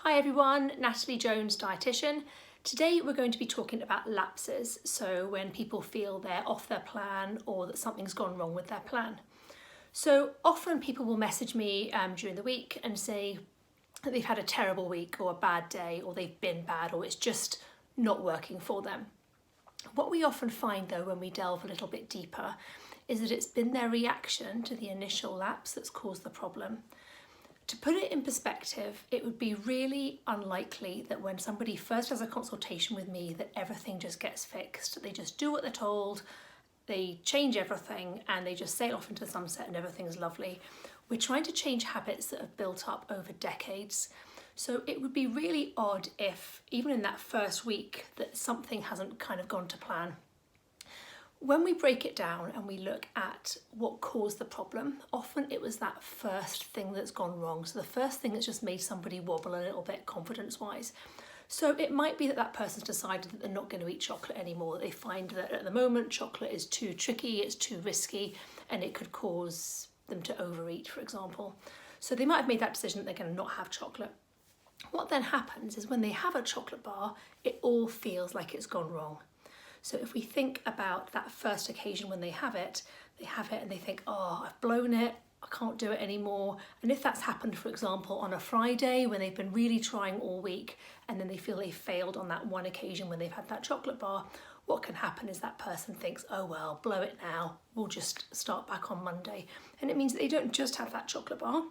Hi everyone, Natalie Jones, dietitian. Today we're going to be talking about lapses, so when people feel they're off their plan or that something's gone wrong with their plan. So often people will message me during the week and say that they've had a terrible week or a bad day or they've been bad or it's just not working for them. What we often find though when we delve a little bit deeper is that it's been their reaction to the initial lapse that's caused the problem. To put it in perspective, it would be really unlikely that when somebody first has a consultation with me that everything just gets fixed. They just do what they're told, they change everything and they just sail off into the sunset and everything's lovely. We're trying to change habits that have built up over decades. So it would be really odd if even in that first week that something hasn't kind of gone to plan. When we break it down and we look at what caused the problem, often it was that first thing that's gone wrong. So the first thing that's just made somebody wobble a little bit confidence-wise. So it might be that that person's decided that they're not going to eat chocolate anymore. They find that at the moment chocolate is too tricky, it's too risky, and it could cause them to overeat, for example. So they might have made that decision that they're going to not have chocolate. What then happens is when they have a chocolate bar, it all feels like it's gone wrong. So if we think about that first occasion when they have it and they think, oh, I've blown it, I can't do it anymore. And if that's happened, for example, on a Friday when they've been really trying all week and then they feel they failed on that one occasion when they've had that chocolate bar, what can happen is that person thinks, oh well, blow it now, we'll just start back on Monday. And it means that they don't just have that chocolate bar,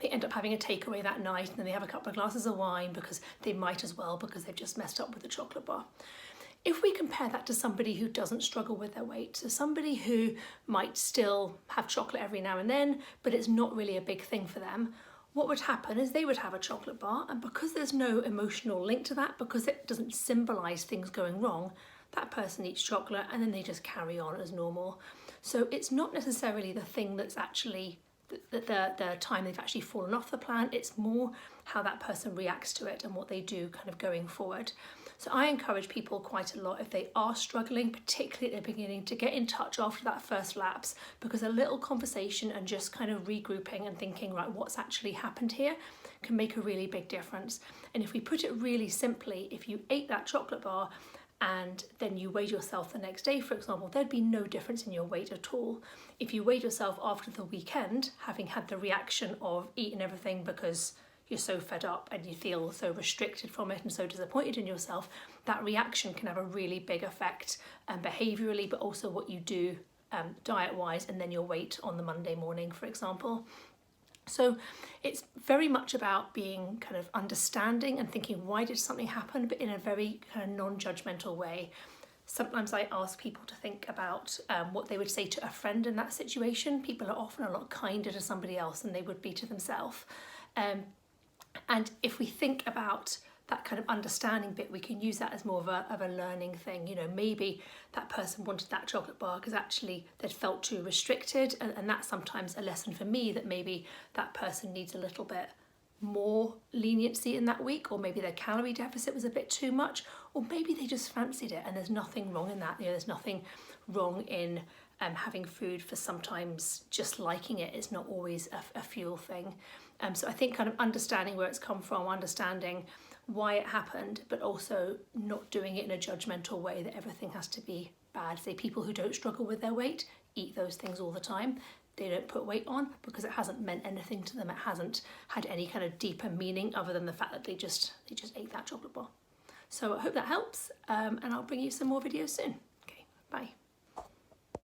they end up having a takeaway that night and then they have a couple of glasses of wine because they might as well because they've just messed up with the chocolate bar. If we compare that to somebody who doesn't struggle with their weight, so somebody who might still have chocolate every now and then, but it's not really a big thing for them, what would happen is they would have a chocolate bar, and because there's no emotional link to that, because it doesn't symbolise things going wrong, that person eats chocolate and then they just carry on as normal. So it's not necessarily the thing that's actually the time they've actually fallen off the plan, it's more how that person reacts to it and what they do kind of going forward. So I encourage people quite a lot if they are struggling, particularly at the beginning, to get in touch after that first lapse, because a little conversation and just kind of regrouping and thinking, right, what's actually happened here can make a really big difference. And if we put it really simply, if you ate that chocolate bar and then you weighed yourself the next day, for example, there'd be no difference in your weight at all. If you weighed yourself after the weekend, having had the reaction of eating everything because you're so fed up and you feel so restricted from it and so disappointed in yourself, that reaction can have a really big effect behaviourally, but also what you do diet-wise and then your weight on the Monday morning, for example. So it's very much about being kind of understanding and thinking, why did something happen, but in a very kind of non-judgmental way. Sometimes I ask people to think about what they would say to a friend in that situation. People are often a lot kinder to somebody else than they would be to themselves. And if we think about that kind of understanding bit, we can use that as more of a learning thing. You know, maybe that person wanted that chocolate bar because actually they'd felt too restricted, and that's sometimes a lesson for me that maybe that person needs a little bit more leniency in that week, or maybe their calorie deficit was a bit too much, or maybe they just fancied it and there's nothing wrong in that. You know, there's nothing wrong in having food for sometimes just liking it. It's not always a fuel thing. So I think kind of understanding where it's come from, understanding why it happened, but also not doing it in a judgmental way that everything has to be bad. Say people who don't struggle with their weight eat those things all the time. They don't put weight on because it hasn't meant anything to them. It hasn't had any kind of deeper meaning other than the fact that they just ate that chocolate bar. So I hope that helps, and I'll bring you some more videos soon. Okay, bye.